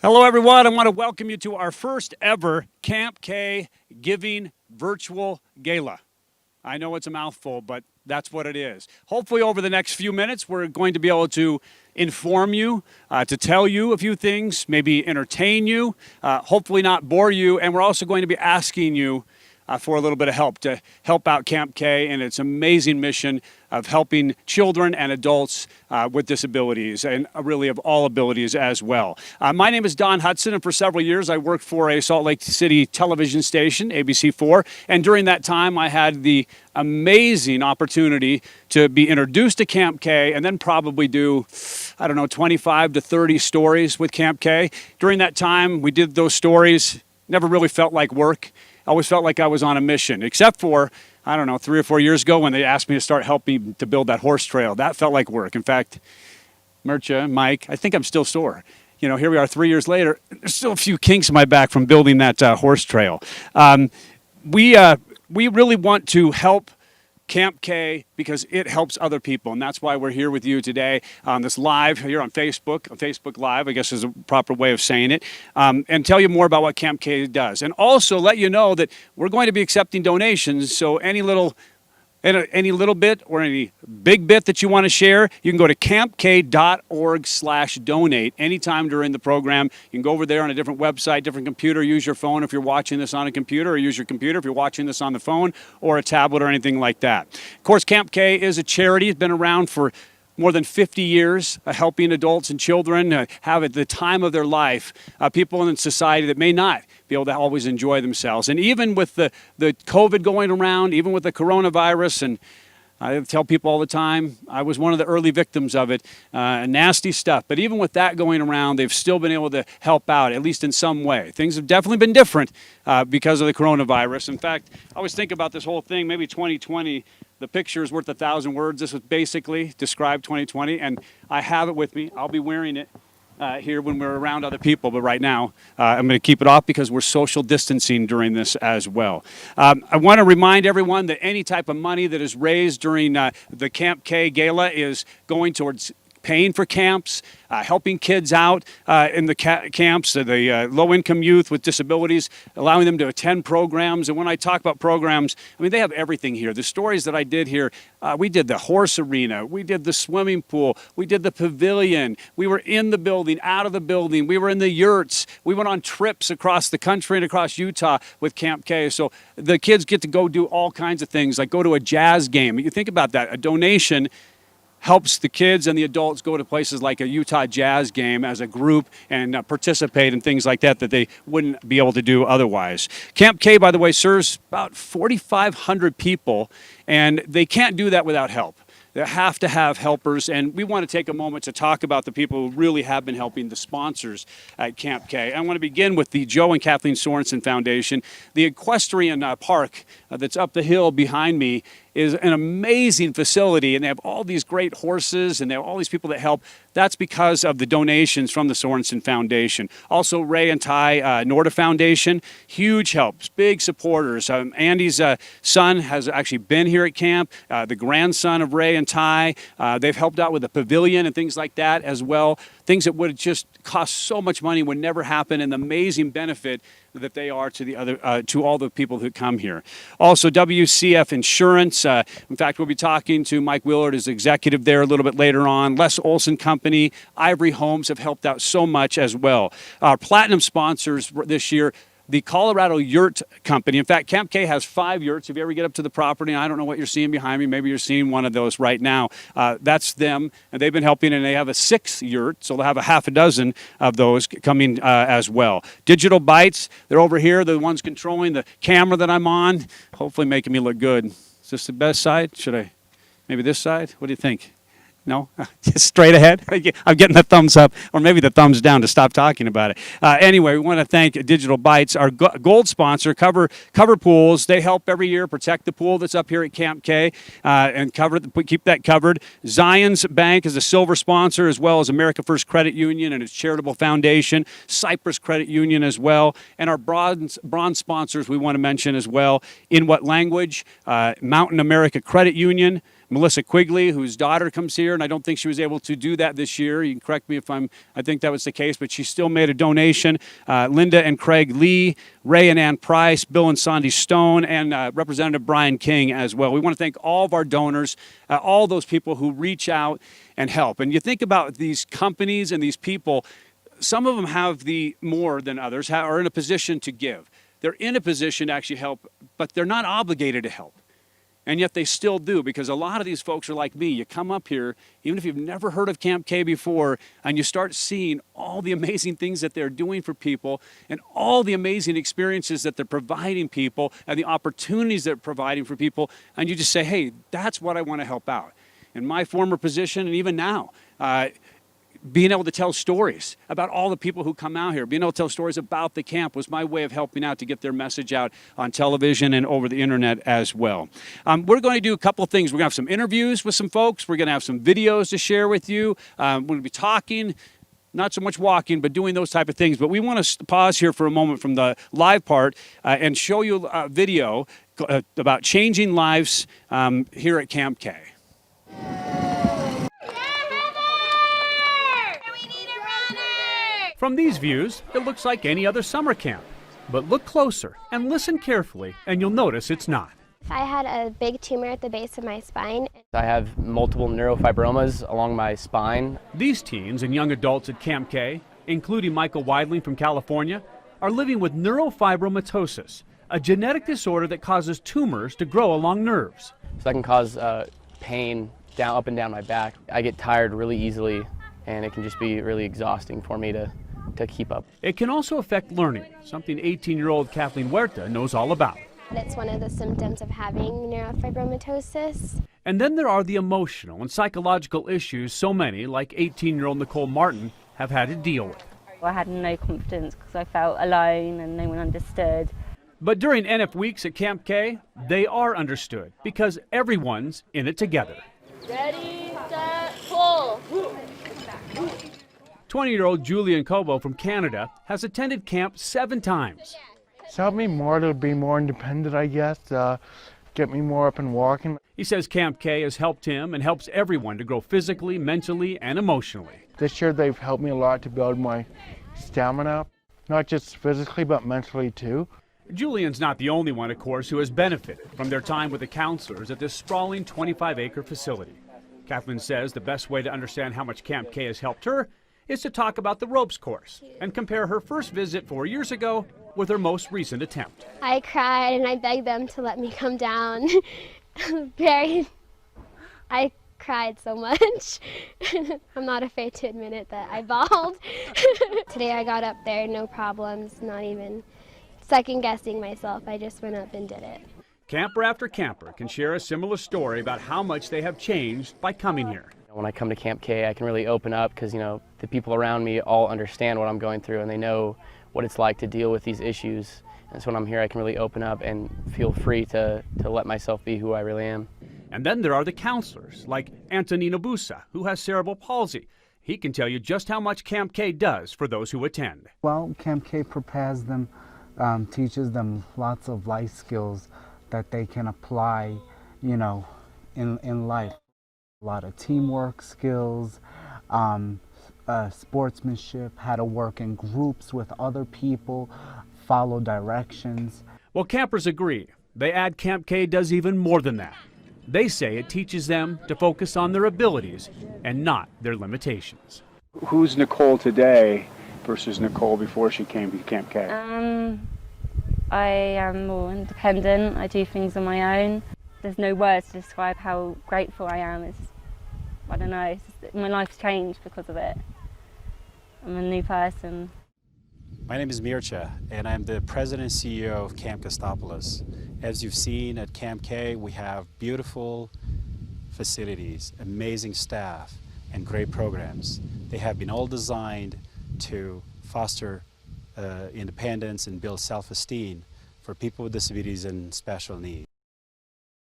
Hello, everyone. I want to welcome you to our first ever Camp K Giving Virtual Gala. I know it's a mouthful, but that's what it is. Hopefully, over the next few minutes, we're going to be able to inform you, to tell you a few things, maybe entertain you, hopefully not bore you, and we're also going to be asking you for a little bit of help to help out Camp K and its amazing mission of helping children and adults with disabilities and really of all abilities as well. My name is Don Hudson, and for several years I worked for a Salt Lake City television station, ABC4, and during that time I had the amazing opportunity to be introduced to Camp K and then probably do, 25 to 30 stories with Camp K. During that time, we did those stories, never really felt like work. I always felt like I was on a mission, except for, 3 or 4 years ago when they asked me to start helping to build that horse trail. That felt like work. In fact, Mircha, Mike, I think I'm still sore. Here we are 3 years later. There's still a few kinks in my back from building that horse trail. We really want to help Camp K because it helps other people, and that's why we're here with you today on this live here on Facebook Live, I guess is a proper way of saying it, and tell you more about what Camp K does. And also let you know that we're going to be accepting donations, so any little bit or any big bit that you want to share, you can go to campk.org/donate anytime during the program. You can go over there on a different website, different computer, use your phone if you're watching this on a computer, or use your computer if you're watching this on the phone or a tablet or anything like that. Of course, Camp K is a charity. It's been around for more than 50 years, helping adults and children have at the time of their life people in society that may not be able to always enjoy themselves. And even with the COVID going around, even with the coronavirus, and I tell people all the time, I was one of the early victims of it, nasty stuff. But even with that going around, they've still been able to help out, at least in some way. Things have definitely been different because of the coronavirus. In fact, I always think about this whole thing, maybe 2020, the picture is worth 1,000 words. This was basically described 2020, and I have it with me. I'll be wearing it here when we're around other people, but right now I'm going to keep it off because we're social distancing during this as well. I want to remind everyone that any type of money that is raised during the Camp K Gala is going towards paying for camps, helping kids out in the camps, the low-income youth with disabilities, allowing them to attend programs. And when I talk about programs, they have everything here. The stories that I did here, we did the horse arena, we did the swimming pool, we did the pavilion, we were in the building, out of the building, we were in the yurts, we went on trips across the country and across Utah with Camp K. So the kids get to go do all kinds of things, like go to a jazz game. You think about that, a donation helps the kids and the adults go to places like a Utah Jazz game as a group and participate in things like that they wouldn't be able to do otherwise. Camp K, by the way, serves about 4,500 people, and they can't do that without help. They have to have helpers, and we want to take a moment to talk about the people who really have been helping, the sponsors at Camp K. I want to begin with the Joe and Kathleen Sorensen Foundation. The equestrian park that's up the hill behind me is an amazing facility, and they have all these great horses, and they have all these people that help. That's because of the donations from the Sorensen Foundation. Also, Ray and Ty Norda Foundation, huge helps, big supporters. Andy's son has actually been here at camp, the grandson of Ray and Ty. They've helped out with the pavilion and things like that as well. Things that would just cost so much money would never happen, and the amazing benefit that they are to the other to all the people who come here. Also, WCF Insurance. In fact, we'll be talking to Mike Willard, as executive there, a little bit later on. Les Olson Company, Ivory Homes have helped out so much as well. Our platinum sponsors this year, the Colorado Yurt Company. In fact, Camp K has 5 yurts. If you ever get up to the property, and I don't know what you're seeing behind me, maybe you're seeing one of those right now. That's them, and they've been helping, and they have a 6th yurt, so they'll have a half a dozen of those coming as well. Digital Bites, they're over here. They're the ones controlling the camera that I'm on, hopefully making me look good. Is this the best side? Should I, maybe this side? What do you think? No? Just straight ahead? I'm getting the thumbs up, or maybe the thumbs down to stop talking about it. Anyway, we want to thank Digital Bites, our gold sponsor, Cover Pools. They help every year protect the pool that's up here at Camp K and keep that covered. Zion's Bank is a silver sponsor, as well as America First Credit Union and its charitable foundation, Cypress Credit Union as well, and our bronze sponsors we want to mention as well. In what language? Mountain America Credit Union, Melissa Quigley, whose daughter comes here, and I don't think she was able to do that this year. You can correct me if I think that was the case, but she still made a donation. Linda and Craig Lee, Ray and Ann Price, Bill and Sandy Stone, and Representative Brian King as well. We want to thank all of our donors, all those people who reach out and help. And you think about these companies and these people, some of them have the more than others, are in a position to give. They're in a position to actually help, but they're not obligated to help. And yet they still do, because a lot of these folks are like me. You come up here, even if you've never heard of Camp K before, and you start seeing all the amazing things that they're doing for people and all the amazing experiences that they're providing people and the opportunities they're providing for people. And you just say, hey, that's what I want to help out. In my former position, and even now, being able to tell stories about all the people who come out here, being able to tell stories about the camp was my way of helping out to get their message out on television and over the internet as well. We're going to do a couple of things. We're going to have some interviews with some folks. We're going to have some videos to share with you. We're going to be talking, not so much walking, but doing those type of things. But we want to pause here for a moment from the live part and show you a video about changing lives here at Camp K. From these views, it looks like any other summer camp. But look closer and listen carefully, and you'll notice it's not. I had a big tumor at the base of my spine. I have multiple neurofibromas along my spine. These teens and young adults at Camp K, including Michael Weidling from California, are living with neurofibromatosis, a genetic disorder that causes tumors to grow along nerves. So that can cause pain up and down my back. I get tired really easily, and it can just be really exhausting for me to keep up. It can also affect learning, something 18-year-old Kathleen Huerta knows all about. It's one of the symptoms of having neurofibromatosis. And then there are the emotional and psychological issues so many, like 18-year-old Nicole Martin, have had to deal with. I had no confidence because I felt alone and no one understood. But during NF weeks at Camp K, they are understood because everyone's in it together. Ready, set, pull. 20-year-old Julian Cobo from Canada has attended camp 7 times. It's helped me more to be more independent, I guess, get me more up and walking. He says Camp K has helped him and helps everyone to grow physically, mentally, and emotionally. This year they've helped me a lot to build my stamina, not just physically but mentally too. Julian's not the only one, of course, who has benefited from their time with the counselors at this sprawling 25-acre facility. Kathleen says the best way to understand how much Camp K has helped her is to talk about the ropes course and compare her first visit 4 years ago with her most recent attempt. I cried and I begged them to let me come down. I cried so much. I'm not afraid to admit it that I bawled. Today I got up there, no problems, not even second guessing myself. I just went up and did it. Camper after camper can share a similar story about how much they have changed by coming here. When I come to Camp K, I can really open up because, the people around me all understand what I'm going through and they know what it's like to deal with these issues. And so when I'm here, I can really open up and feel free to let myself be who I really am. And then there are the counselors, like Antonino Busa, who has cerebral palsy. He can tell you just how much Camp K does for those who attend. Well, Camp K prepares them, teaches them lots of life skills that they can apply, in life. A lot of teamwork skills, sportsmanship, how to work in groups with other people, follow directions. Well, campers agree. They add Camp K does even more than that. They say it teaches them to focus on their abilities and not their limitations. Who's Nicole today versus Nicole before she came to Camp K? I am more independent. I do things on my own. There's no words to describe how grateful I am. I don't know, my life's changed because of it. I'm a new person. My name is Mircea, and I'm the president and CEO of Camp Christopoulos. As you've seen at Camp K, we have beautiful facilities, amazing staff, and great programs. They have been all designed to foster independence and build self-esteem for people with disabilities and special needs.